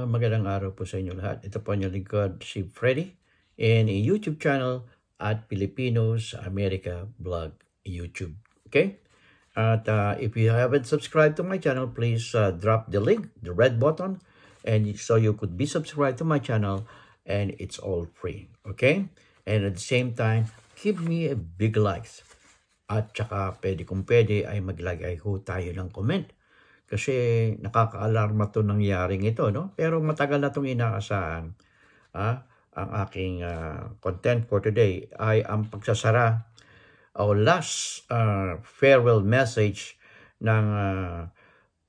Magandang araw po sa inyo lahat. Ito po ang inyong lingkod, si Freddy, in a YouTube channel at Filipinos America Vlog YouTube. Okay? At if you haven't subscribed to my channel, please drop the link, the red button, and so you could be subscribed to my channel, and it's all free. Okay? And at the same time, give me a big likes. At saka kung pwede ay maglagay ho tayo ng comment. Kasi nakaka-alarma to nangyaring ito, no? Pero matagal na itong inaasahan. Ang aking content for today ay ang pagsasara o last farewell message ng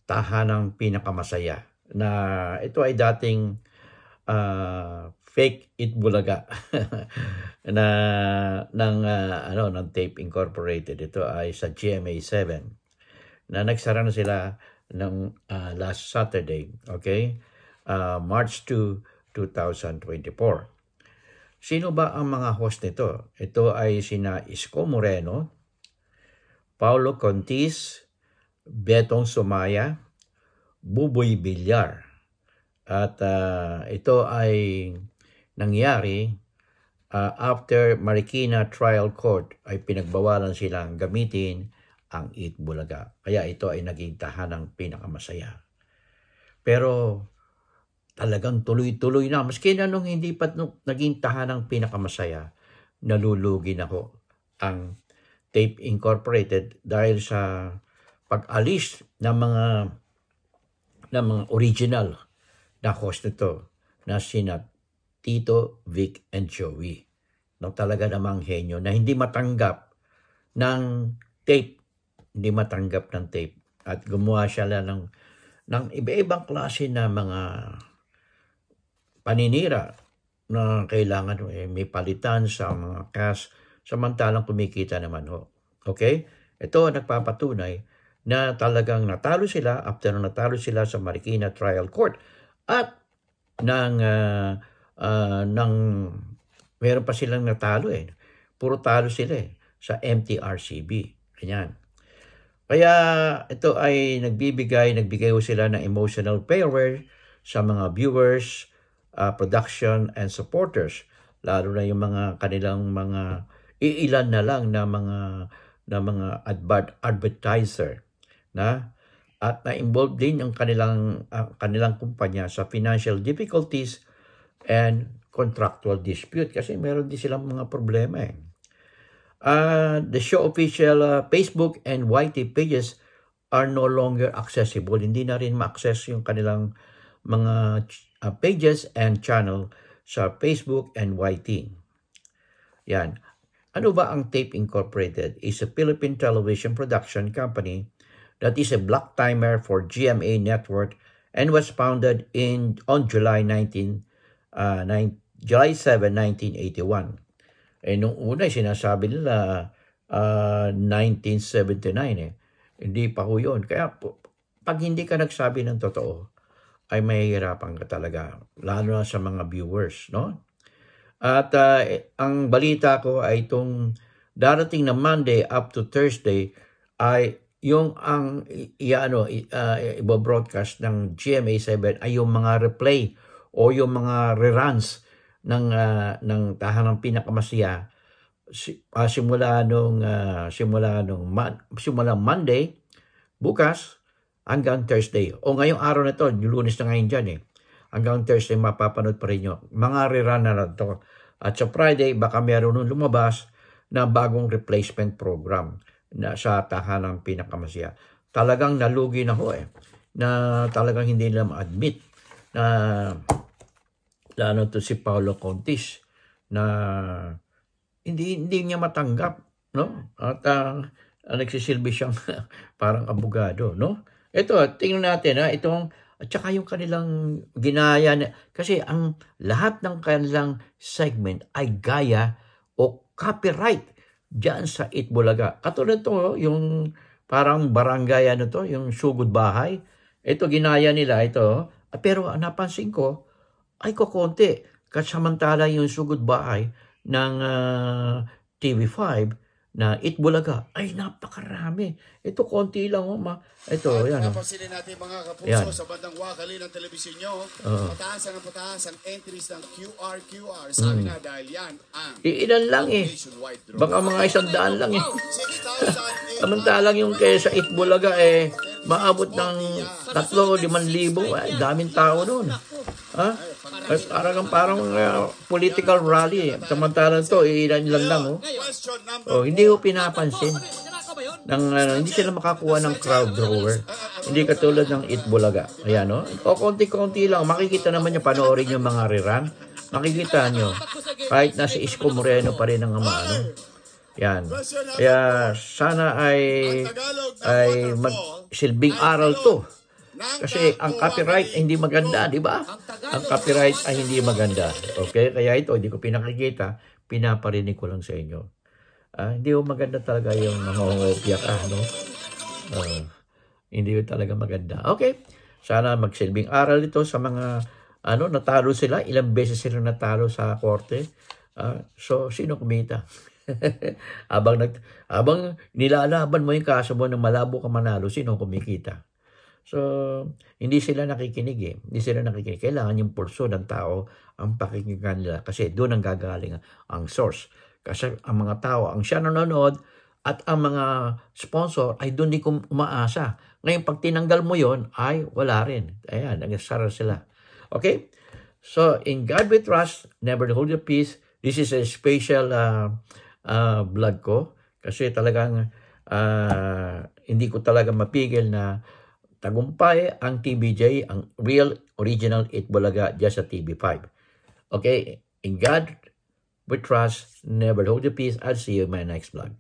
tahanang pinakamasaya. Na ito ay dating fake Itbulaga ng Tape Incorporated. Ito ay sa GMA7 na nagsara na sila ng last Saturday, okay? March 2, 2024. Sino ba ang mga host nito? Ito ay sina Isko Moreno, Paulo Contis, Betong Sumaya, Buboy Villar. At ito ay nangyari after Marikina Trial Court ay pinagbawalan silang gamitin ang Itbulaga. Kaya ito ay naging tahanang pinakamasaya. Pero talagang tuloy-tuloy na. Maski na nung hindi pa naging tahanang pinakamasaya, nalulugi na ho ang Tape Incorporated dahil sa pag-alis ng mga original na host nito na sina Tito, Vic, and Joey. No, talaga namang henyo na hindi matanggap ng tape. Hindi matanggap ng tape. At gumawa siya ng iba-ibang klase na mga paninira na kailangan may palitan sa mga cast samantalang kumikita naman ho. Okay? Ito nagpapatunay na talagang natalo sila after natalo sila sa Marikina Trial Court. At meron pa silang natalo Puro talo sila sa MTRCB. Ganyan. Kaya ito ay nagbigay ho sila ng emotional payover sa mga viewers, production, and supporters. Lalo na yung mga kanilang mga iilan na lang na mga advertiser na at na-involved din yung kanilang kumpanya sa financial difficulties and contractual dispute kasi meron din silang mga problema The show official Facebook and YT pages are no longer accessible. Hindi na rin ma-access yung kanilang mga pages and channel sa Facebook and YT. Yan. Ano ba ang Tape Incorporated? Is a Philippine television production company that is a block timer for GMA Network and was founded on July 7, 1981. Nung una, sinasabi nila 1979 Hindi pa ho yun. Kaya pag hindi ka nagsabi ng totoo, ay mahihirapan ka talaga. Lalo na sa mga viewers, no? At ang balita ko ay itong darating na Monday up to Thursday ay yung ang ibabroadcast ng GMA7 ay yung mga replay o yung mga reruns ng tahanang pinakamasaya simula Monday bukas hanggang Thursday o ngayong araw na to, Lunes na ngayon dyan hanggang Thursday mapapanood pa rin nyo mga rerun na to at sa Friday baka meron nung lumabas na bagong replacement program na sa tahanang pinakamasaya. Talagang nalugi na ho na talagang hindi nila ma-admit na lalo to si Paulo Contis na hindi niya matanggap, no? At nagsisilbi siyang parang abogado, no? Ito, tingnan natin itong at saka yung kanilang ginaya kasi ang lahat ng kanilang segment ay gaya o copyright diyan sa Itbulaga. Katulad to yung parang barangay yung sugod bahay. Ito ginaya nila ito. Pero napansin ko ay kokonti. Kasamantala yung sugod bahay ng TV5 na Itbulaga ay napakarami. Ito konti lang. Ito, yan. Napasilin natin mga kapuso Yan. sa bandang wakali ng telebisyon nyo. Pataas ang entries ng QR. Sabi nga dahil yan ang Ilan lang eh. nationwide draw. Baka mga 100 lang eh. 6,800 Samantalang yung kaya sa Itbulaga eh, maabot ng 3,000-5,000. Ay, daming tao noon. Ha? Parang political rally. Samantalang to, ilan lang. Oh. Question number Oh, hindi ko pinapansin. Hindi sila makakuha ng crowd drawer. Hindi katulad ng Itbulaga. Ayan, no? O, konti-konti lang. Makikita naman nyo, panoorin yung mga rerun. Makikita nyo. Kahit nasa Isko Moreno pa rin ang ano. Yan. Kaya sana ay magsilbing aral to. Kasi ang copyright ay hindi maganda, di ba? Ang copyright ay hindi maganda. Okay? Kaya ito, hindi ko pinakikita. Pinaparinig ko lang sa inyo. Hindi ko maganda talaga yung mangongopya ka, no? Hindi ko talaga maganda. Okay. Sana magsilbing aral ito sa mga, natalo sila. Ilang beses sila natalo sa korte. So, sino kumita? Habang nilalaban mo yung kaso mo na malabo ka manalo, sino kumikita? So, hindi sila nakikinig eh. Hindi sila nakikinig. Kailangan yung pulso ng tao ang pakinggan nila. Kasi doon ang gagaling ang source. Kasi ang mga tao, ang siya nanonood at ang mga sponsor ay doon di umaasa. Ngayon, pag tinanggal mo yon ay wala rin. Ayan, nagsara sila. Okay? So, in God we trust, never hold your peace. This is a special vlog ko. Kasi talagang hindi ko talaga mapigil na tagumpay ang TVJ, ang real original Itbulaga just sa TV5. Okay? In God we trust, never hold your peace. I'll see you in my next vlog.